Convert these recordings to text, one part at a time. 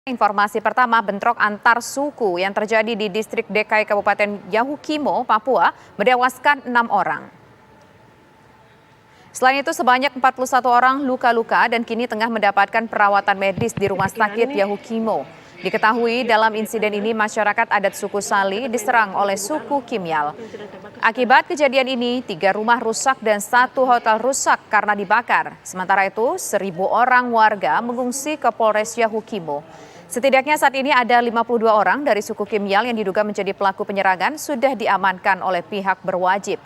Informasi pertama, bentrok antar suku yang terjadi di distrik DKI Kabupaten Yahukimo, Papua, menewaskan 6 orang. Selain itu, sebanyak 41 orang luka-luka dan kini tengah mendapatkan perawatan medis di Rumah Sakit Yahukimo. Diketahui dalam insiden ini masyarakat adat suku Sali diserang oleh suku Kimyal. Akibat kejadian ini, 3 rumah rusak dan 1 hotel rusak karena dibakar. Sementara itu, 1.000 orang warga mengungsi ke Polres Yahukimo. Setidaknya saat ini ada 52 orang dari suku Kimyal yang diduga menjadi pelaku penyerangan sudah diamankan oleh pihak berwajib.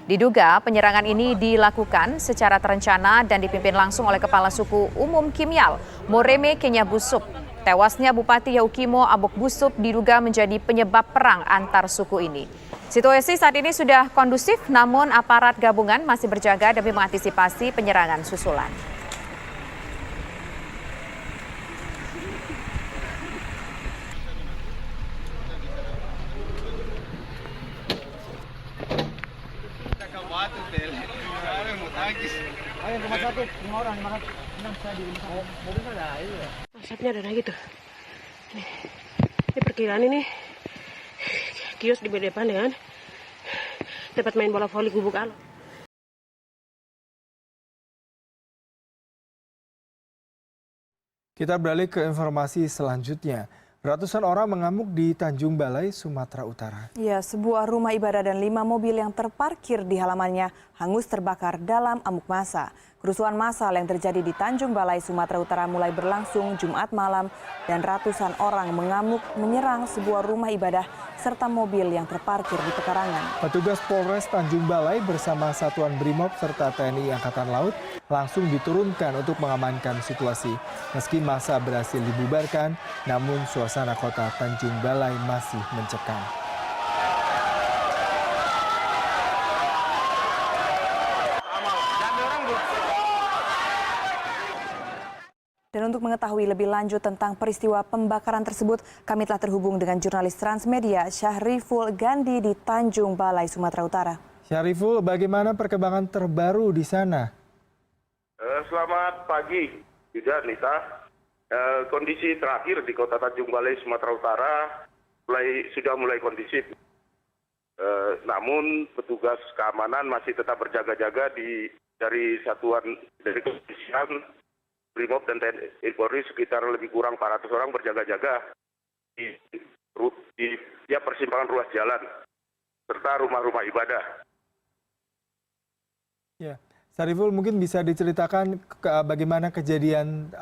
Diduga penyerangan ini dilakukan secara terencana dan dipimpin langsung oleh Kepala Suku Umum Kimyal, Moreme Kenya Busup. Tewasnya Bupati Yahukimo Abok Busup diduga menjadi penyebab perang antar suku ini. Situasi saat ini sudah kondusif, namun aparat gabungan masih berjaga demi mengantisipasi penyerangan susulan. Asapnya ada gitu. Ini perkiraan ini kios di depan dengan tempat main bola voli Gubuk Alor. Kita beralih ke informasi selanjutnya. Ratusan orang mengamuk di Tanjung Balai, Sumatera Utara. Ya, sebuah rumah ibadah dan 5 mobil yang terparkir di halamannya hangus terbakar dalam amuk massa. Kerusuhan massal yang terjadi di Tanjung Balai, Sumatera Utara mulai berlangsung Jumat malam dan ratusan orang mengamuk menyerang sebuah rumah ibadah serta mobil yang terparkir di pekarangan. Petugas Polres Tanjung Balai bersama Satuan Brimob serta TNI Angkatan Laut langsung diturunkan untuk mengamankan situasi. Meski massa berhasil dibubarkan, namun suasana kota Tanjung Balai masih mencekam. Dan untuk mengetahui lebih lanjut tentang peristiwa pembakaran tersebut, kami telah terhubung dengan jurnalis Transmedia Syahriful Gandhi di Tanjung Balai, Sumatera Utara. Syahriful, bagaimana perkembangan terbaru di sana? Selamat pagi, Yuda, Nita. Kondisi terakhir di kota Tanjung Balai, Sumatera Utara sudah mulai kondisif. Namun petugas keamanan masih tetap berjaga-jaga dari kepolisian, Brimob dan TNI Polri sekitar lebih kurang 400 orang berjaga-jaga di tiap persimpangan ruas jalan serta rumah-rumah ibadah. Ya, Syahriful, mungkin bisa diceritakan bagaimana kejadian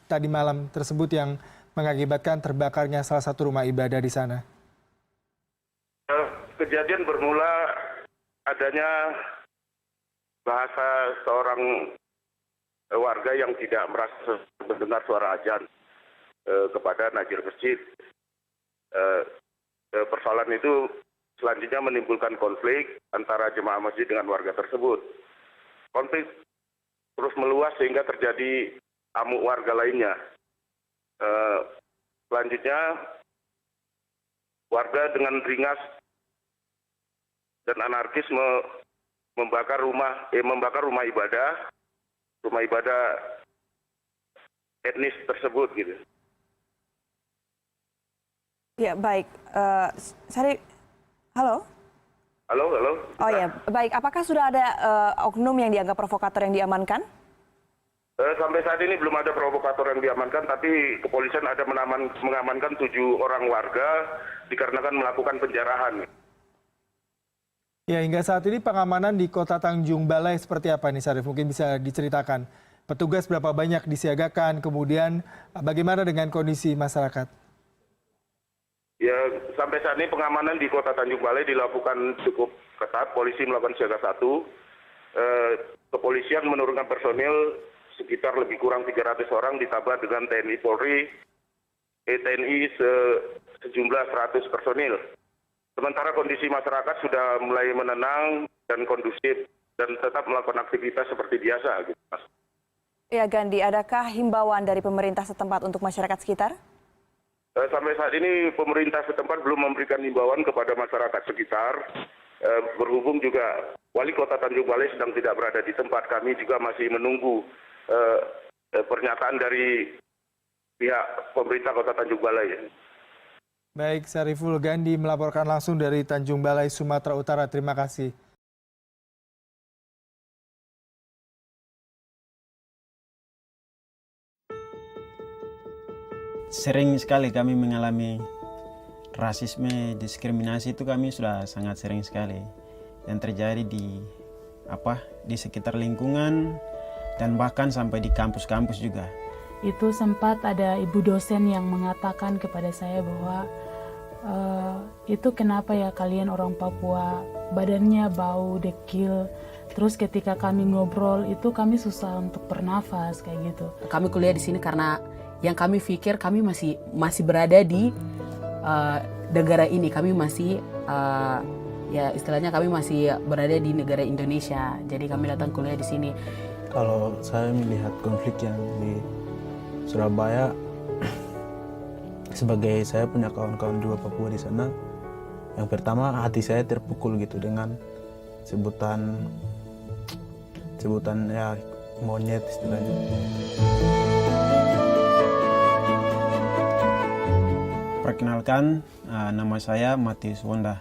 tadi malam tersebut yang mengakibatkan terbakarnya salah satu rumah ibadah di sana. Kejadian bermula adanya bahasa seorang warga yang tidak merasa mendengar suara azan kepada nazir masjid. Persoalan itu selanjutnya menimbulkan konflik antara jemaah masjid dengan warga tersebut. Konflik terus meluas sehingga terjadi amuk warga lainnya. Selanjutnya warga dengan ringas dan anarkis membakar rumah ibadah etnis tersebut gitu. Ya, baik. Halo? Halo. Oh ya, baik. Apakah sudah ada oknum yang dianggap provokator yang diamankan? Sampai saat ini belum ada provokator yang diamankan, tapi kepolisian ada mengamankan 7 orang warga dikarenakan melakukan penjarahan. Ya, hingga saat ini pengamanan di kota Tanjung Balai seperti apa nih, Syarif? Mungkin bisa diceritakan. Petugas berapa banyak disiagakan, kemudian bagaimana dengan kondisi masyarakat? Ya, sampai saat ini pengamanan di kota Tanjung Balai dilakukan cukup ketat. Polisi melakukan siaga 1. Kepolisian menurunkan personil sekitar lebih kurang 300 orang ditambah dengan TNI Polri, TNI sejumlah 100 personil. Sementara kondisi masyarakat sudah mulai menenang dan kondusif dan tetap melakukan aktivitas seperti biasa. Gitu, Mas. Ya, Gandhi, adakah himbauan dari pemerintah setempat untuk masyarakat sekitar? Sampai saat ini pemerintah setempat belum memberikan himbauan kepada masyarakat sekitar. Berhubung juga Wali Kota Tanjung Balai sedang tidak berada di tempat, kami juga masih menunggu pernyataan dari pihak pemerintah Kota Tanjung Balai. Baik, Sariful Gandhi melaporkan langsung dari Tanjung Balai, Sumatera Utara. Terima kasih. Sering sekali kami mengalami rasisme, diskriminasi itu kami sudah sangat sering sekali yang terjadi di sekitar lingkungan dan bahkan sampai di kampus-kampus juga. Itu sempat ada ibu dosen yang mengatakan kepada saya bahwa itu kenapa ya kalian orang Papua badannya bau, dekil. Terus ketika kami ngobrol itu kami susah untuk bernafas kayak gitu. Kami kuliah di sini karena yang kami pikir kami masih berada di negara ini. Kami masih ya istilahnya kami masih berada di negara Indonesia. Jadi kami datang kuliah di sini. Kalau saya melihat konflik yang di Surabaya, sebagai saya punya kawan-kawan juga Papua di sana, yang pertama hati saya terpukul gitu dengan sebutan ya monyet istilahnya. Perkenalkan, nama saya Matius Wonda.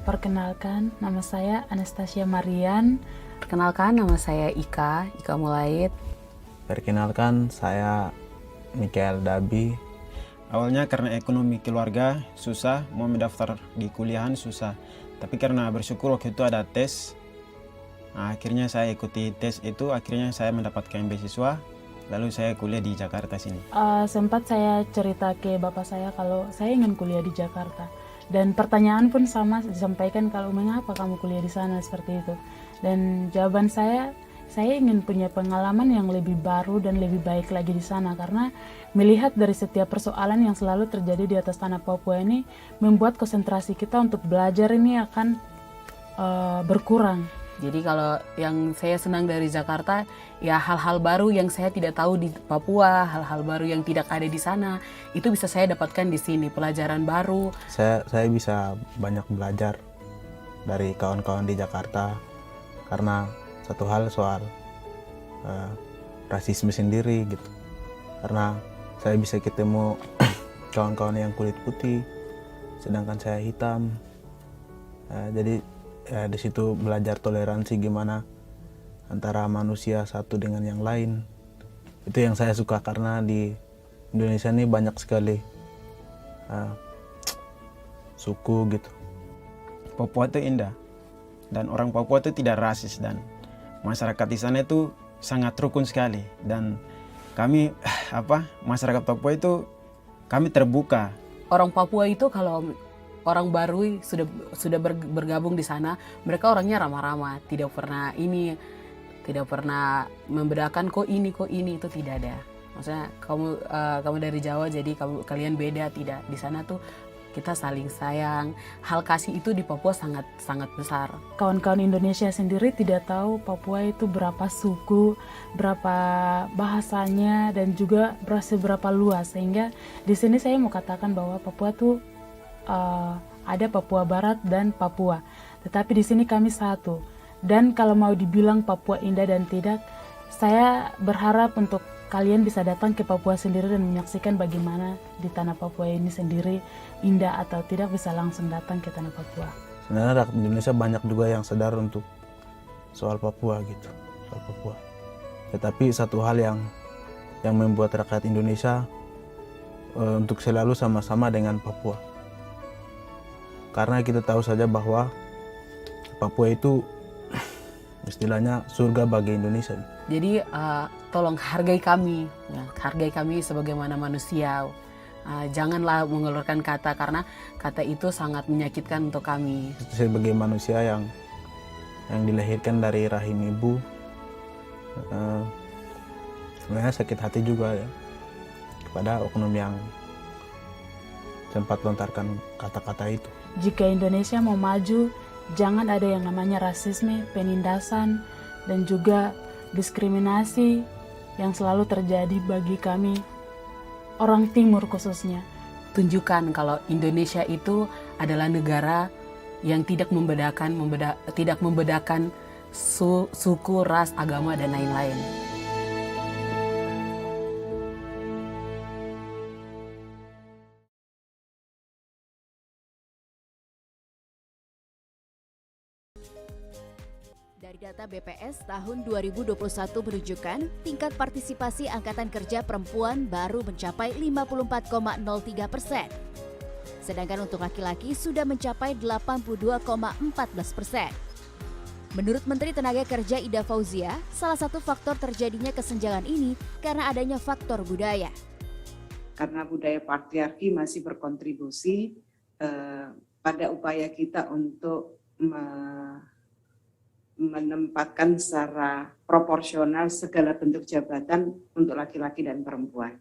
Perkenalkan, nama saya Anastasia Marian. Perkenalkan, nama saya Ika Mulaid. Perkenalkan, saya Mikael Dabi. Awalnya karena ekonomi keluarga susah, mau mendaftar di kuliahan susah. Tapi karena bersyukur waktu itu ada tes, akhirnya saya ikuti tes itu, akhirnya saya mendapatkan beasiswa. Lalu saya kuliah di Jakarta sini. Sempat saya cerita ke bapak saya kalau saya ingin kuliah di Jakarta. Dan pertanyaan pun sama disampaikan kalau mengapa kamu kuliah di sana seperti itu. Dan jawaban saya ingin punya pengalaman yang lebih baru dan lebih baik lagi di sana. Karena melihat dari setiap persoalan yang selalu terjadi di atas tanah Papua ini, membuat konsentrasi kita untuk belajar ini akan berkurang. Jadi kalau yang saya senang dari Jakarta, ya hal-hal baru yang saya tidak tahu di Papua, hal-hal baru yang tidak ada di sana, itu bisa saya dapatkan di sini, pelajaran baru. Saya bisa banyak belajar dari kawan-kawan di Jakarta, karena satu hal soal rasisme sendiri gitu. Karena saya bisa ketemu kawan-kawan yang kulit putih, sedangkan saya hitam. Jadi ya, di situ belajar toleransi gimana antara manusia satu dengan yang lain. Itu yang saya suka karena di Indonesia ini banyak sekali suku gitu. Papua itu indah dan orang Papua itu tidak rasis dan masyarakat di sana itu sangat rukun sekali dan kami masyarakat Papua itu kami terbuka. Orang Papua itu kalau orang baru sudah bergabung di sana, mereka orangnya ramah-ramah, tidak pernah membedakan kok ini itu tidak ada. Maksudnya kamu dari Jawa jadi kalian beda, tidak. Di sana tuh kita saling sayang. Hal kasih itu di Papua sangat sangat besar. Kawan-kawan Indonesia sendiri tidak tahu Papua itu berapa suku, berapa bahasanya dan juga seberapa luas, sehingga di sini saya mau katakan bahwa Papua tuh ada Papua Barat dan Papua, tetapi di sini kami satu. Dan kalau mau dibilang Papua indah dan tidak, saya berharap untuk kalian bisa datang ke Papua sendiri dan menyaksikan bagaimana di tanah Papua ini sendiri indah atau tidak, bisa langsung datang ke tanah Papua. Sebenarnya rakyat Indonesia banyak juga yang sadar untuk soal Papua gitu, soal Papua. Tetapi satu hal yang membuat rakyat Indonesia untuk selalu sama-sama dengan Papua. Karena kita tahu saja bahwa Papua itu istilahnya surga bagi Indonesia. Jadi tolong hargai kami sebagaimana manusia. Janganlah mengeluarkan kata, karena kata itu sangat menyakitkan untuk kami. Sebagai manusia yang dilahirkan dari rahim ibu, sebenarnya sakit hati juga ya kepada oknum yang sempat lontarkan kata-kata itu. Jika Indonesia mau maju, jangan ada yang namanya rasisme, penindasan, dan juga diskriminasi yang selalu terjadi bagi kami, orang Timur khususnya. Tunjukkan kalau Indonesia itu adalah negara yang tidak membedakan suku, ras, agama, dan lain-lain. Dari data BPS tahun 2021 menunjukkan tingkat partisipasi angkatan kerja perempuan baru mencapai 54,03%. Sedangkan untuk laki-laki sudah mencapai 82,14%. Menurut Menteri Tenaga Kerja Ida Fauzia, salah satu faktor terjadinya kesenjangan ini karena adanya faktor budaya. Karena budaya patriarki masih berkontribusi pada upaya kita untuk menempatkan secara proporsional segala bentuk jabatan untuk laki-laki dan perempuan.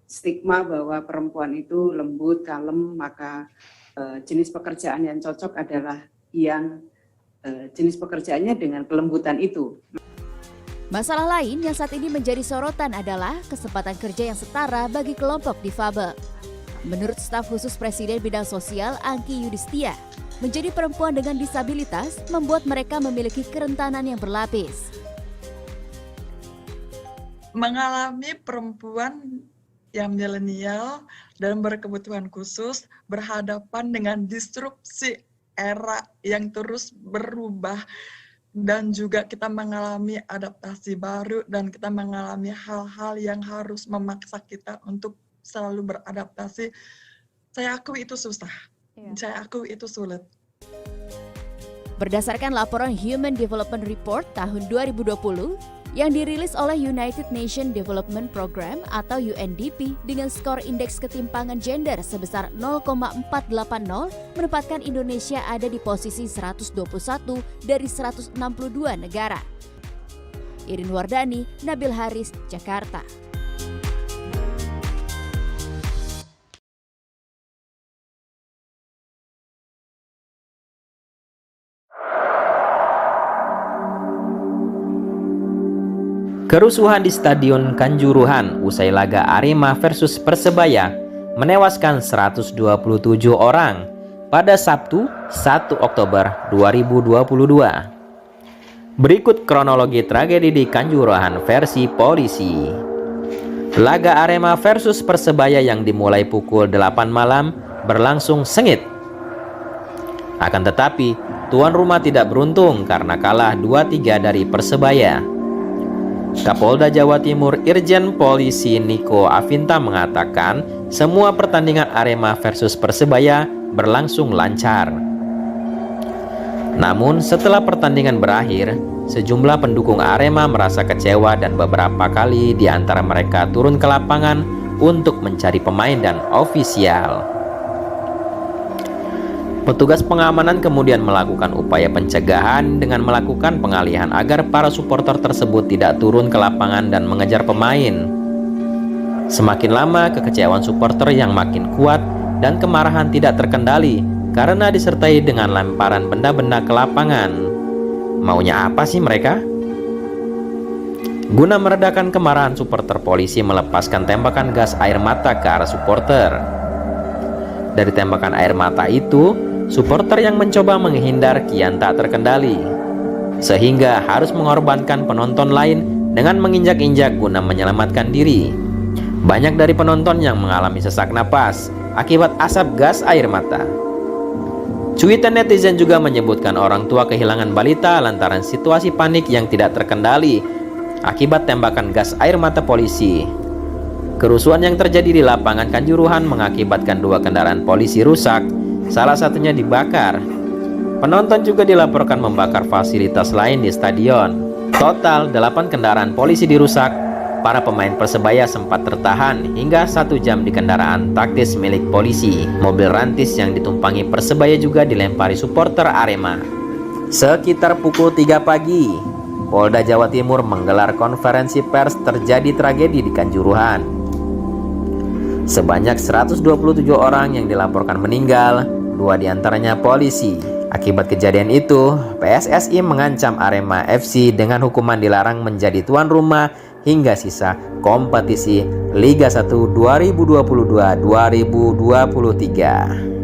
Stigma bahwa perempuan itu lembut, kalem, maka jenis pekerjaan yang cocok adalah yang jenis pekerjaannya dengan kelembutan itu. Masalah lain yang saat ini menjadi sorotan adalah kesempatan kerja yang setara bagi kelompok difabel. Menurut staf khusus Presiden Bidang Sosial Angki Yudhistia, menjadi perempuan dengan disabilitas membuat mereka memiliki kerentanan yang berlapis. Mengalami perempuan yang milenial dan berkebutuhan khusus berhadapan dengan disrupsi era yang terus berubah, dan juga kita mengalami adaptasi baru dan kita mengalami hal-hal yang harus memaksa kita untuk selalu beradaptasi. Saya akui itu susah. Saya akui itu sulit. Berdasarkan laporan Human Development Report tahun 2020 yang dirilis oleh United Nations Development Program atau UNDP dengan skor indeks ketimpangan gender sebesar 0,480 menempatkan Indonesia ada di posisi 121 dari 162 negara. Irin Wardani, Nabil Haris, Jakarta. Kerusuhan di Stadion Kanjuruhan usai laga Arema versus Persebaya menewaskan 127 orang pada Sabtu 1 Oktober 2022. Berikut kronologi tragedi di Kanjuruhan versi polisi. Laga Arema versus Persebaya yang dimulai pukul 8 malam berlangsung sengit. Akan tetapi, tuan rumah tidak beruntung karena kalah 2-3 dari Persebaya. Kapolda Jawa Timur Irjen Polisi Niko Afinta mengatakan semua pertandingan Arema versus Persebaya berlangsung lancar. Namun setelah pertandingan berakhir, sejumlah pendukung Arema merasa kecewa dan beberapa kali di antara mereka turun ke lapangan untuk mencari pemain dan ofisial. Petugas pengamanan kemudian melakukan upaya pencegahan dengan melakukan pengalihan agar para supporter tersebut tidak turun ke lapangan dan mengejar pemain. Semakin lama, kekecewaan supporter yang makin kuat dan kemarahan tidak terkendali karena disertai dengan lemparan benda-benda ke lapangan. Maunya apa sih mereka? Guna meredakan kemarahan supporter, polisi melepaskan tembakan gas air mata ke arah supporter. Dari tembakan air mata itu, supporter yang mencoba menghindar kian tak terkendali, sehingga harus mengorbankan penonton lain dengan menginjak-injak guna menyelamatkan diri. Banyak dari penonton yang mengalami sesak napas akibat asap gas air mata. Cuitan netizen juga menyebutkan orang tua kehilangan balita lantaran situasi panik yang tidak terkendali akibat tembakan gas air mata polisi. Kerusuhan yang terjadi di lapangan Kanjuruhan mengakibatkan 2 kendaraan polisi rusak, salah satunya dibakar. Penonton juga dilaporkan membakar fasilitas lain di stadion. Total 8 kendaraan polisi dirusak. Para pemain Persebaya sempat tertahan hingga 1 jam di kendaraan taktis milik polisi. Mobil rantis yang ditumpangi Persebaya juga dilempari supporter Arema. Sekitar pukul 3 pagi, Polda Jawa Timur menggelar konferensi pers terjadi tragedi di Kanjuruhan. Sebanyak 127 orang yang dilaporkan meninggal, 2 diantaranya polisi. Akibat kejadian itu, PSSI mengancam Arema FC dengan hukuman dilarang menjadi tuan rumah hingga sisa kompetisi Liga 1 2022-2023.